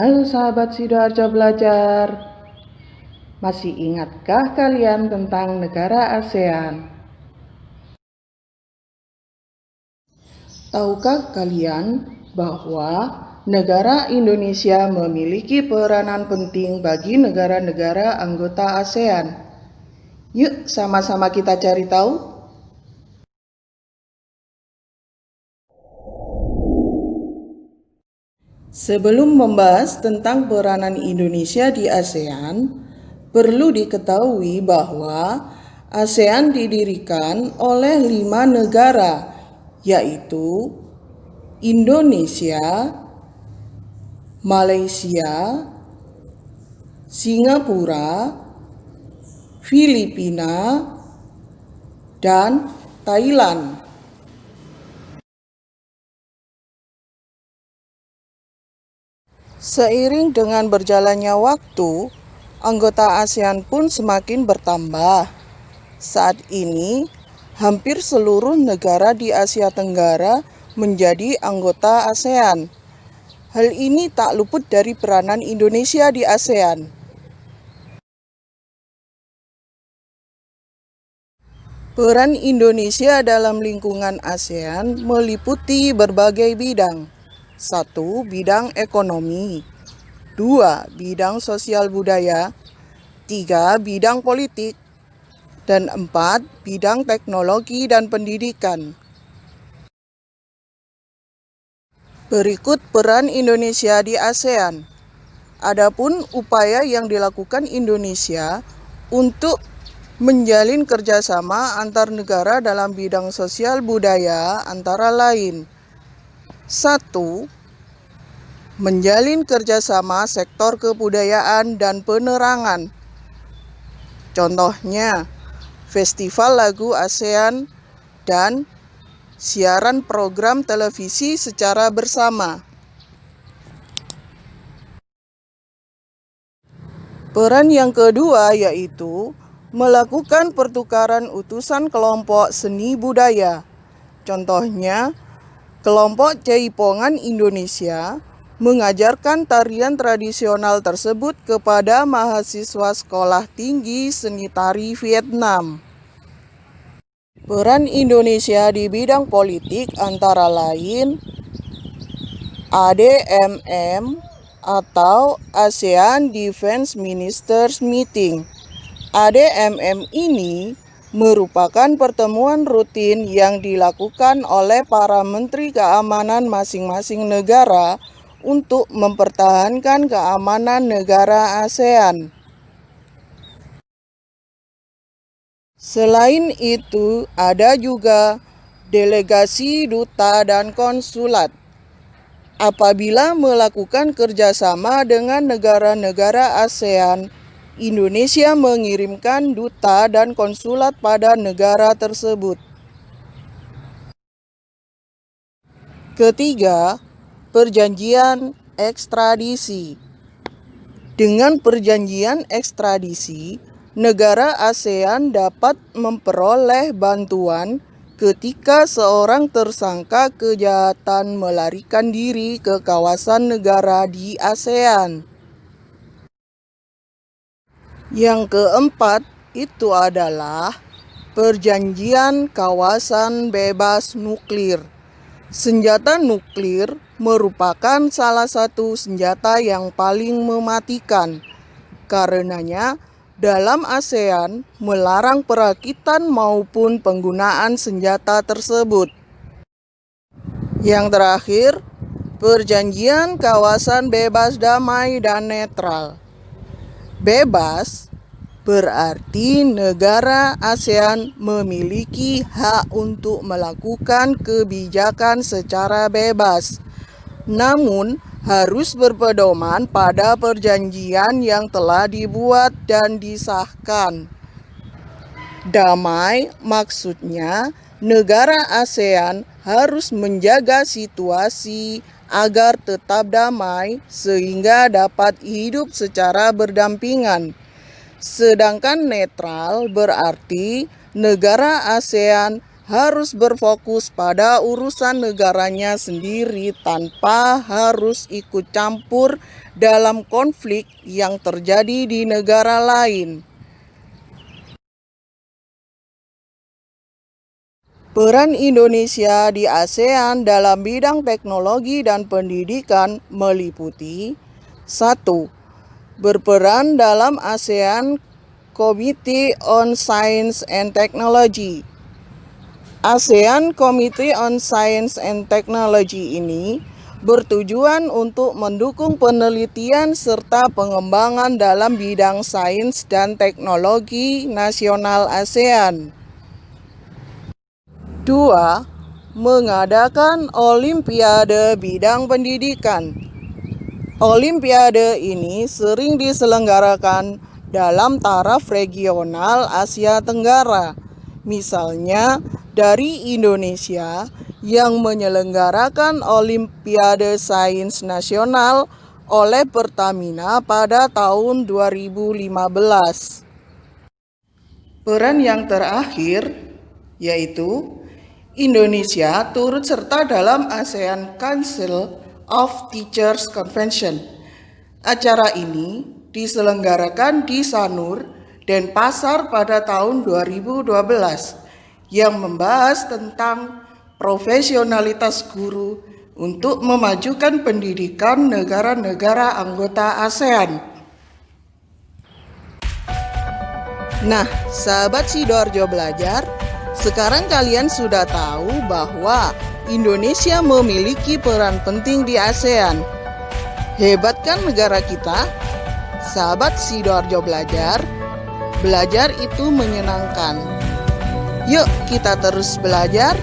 Halo sahabat Sidoarjo Belajar, masih ingatkah kalian tentang negara ASEAN? Tahukah kalian bahwa negara Indonesia memiliki peranan penting bagi negara-negara anggota ASEAN? Yuk sama-sama kita cari tahu. Sebelum membahas tentang peranan Indonesia di ASEAN, perlu diketahui bahwa ASEAN didirikan oleh 5 negara, yaitu Indonesia, Malaysia, Singapura, Filipina, dan Thailand. Seiring dengan berjalannya waktu, anggota ASEAN pun semakin bertambah. Saat ini, hampir seluruh negara di Asia Tenggara menjadi anggota ASEAN. Hal ini tak luput dari peranan Indonesia di ASEAN. Peran Indonesia dalam lingkungan ASEAN meliputi berbagai bidang. 1. Bidang ekonomi. 2. Bidang sosial budaya. 3. Bidang politik. Dan 4. Bidang teknologi dan pendidikan. Berikut peran Indonesia di ASEAN. Adapun upaya yang dilakukan Indonesia untuk menjalin kerjasama antar negara dalam bidang sosial budaya antara lain: 1. Menjalin kerjasama sektor kebudayaan dan penerangan. Contohnya, Festival Lagu ASEAN dan siaran program televisi secara bersama. Peran yang kedua yaitu melakukan pertukaran utusan kelompok seni budaya. Contohnya, kelompok Jaipongan Indonesia mengajarkan tarian tradisional tersebut kepada mahasiswa Sekolah Tinggi Seni Tari Vietnam. Peran Indonesia di bidang politik antara lain ADMM atau ASEAN Defense Ministers Meeting. ADMM ini merupakan pertemuan rutin yang dilakukan oleh para menteri keamanan masing-masing negara untuk mempertahankan keamanan negara ASEAN. Selain itu, ada juga delegasi duta dan konsulat. Apabila melakukan kerjasama dengan negara-negara ASEAN, Indonesia mengirimkan duta dan konsulat pada negara tersebut. Ketiga, perjanjian ekstradisi. Dengan perjanjian ekstradisi, negara ASEAN dapat memperoleh bantuan ketika seorang tersangka kejahatan melarikan diri ke kawasan negara di ASEAN. Yang keempat itu adalah perjanjian kawasan bebas nuklir. Senjata nuklir merupakan salah satu senjata yang paling mematikan. Karenanya, dalam ASEAN melarang perakitan maupun penggunaan senjata tersebut. Yang terakhir, perjanjian kawasan bebas damai dan netral. Bebas berarti negara ASEAN memiliki hak untuk melakukan kebijakan secara bebas, namun harus berpedoman pada perjanjian yang telah dibuat dan disahkan. Damai maksudnya negara ASEAN harus menjaga situasi agar tetap damai sehingga dapat hidup secara berdampingan. Sedangkan netral berarti negara ASEAN harus berfokus pada urusan negaranya sendiri tanpa harus ikut campur dalam konflik yang terjadi di negara lain. Peran Indonesia di ASEAN dalam bidang teknologi dan pendidikan meliputi 1. Berperan dalam ASEAN Committee on Science and Technology. ASEAN Committee on Science and Technology ini bertujuan untuk mendukung penelitian serta pengembangan dalam bidang sains dan teknologi nasional ASEAN. 2. Mengadakan Olimpiade bidang pendidikan. Olimpiade ini sering diselenggarakan dalam taraf regional Asia Tenggara, misalnya dari Indonesia yang menyelenggarakan Olimpiade Sains Nasional oleh Pertamina pada tahun 2015. Peran yang terakhir yaitu Indonesia turut serta dalam ASEAN Council of Teachers Convention. Acara ini diselenggarakan di Sanur, Denpasar pada tahun 2012 yang membahas tentang profesionalitas guru untuk memajukan pendidikan negara-negara anggota ASEAN. Nah, sahabat Sidoarjo Belajar, sekarang kalian sudah tahu bahwa Indonesia memiliki peran penting di ASEAN. Hebat kan negara kita? Sahabat Sidoarjo Belajar, belajar itu menyenangkan. Yuk kita terus belajar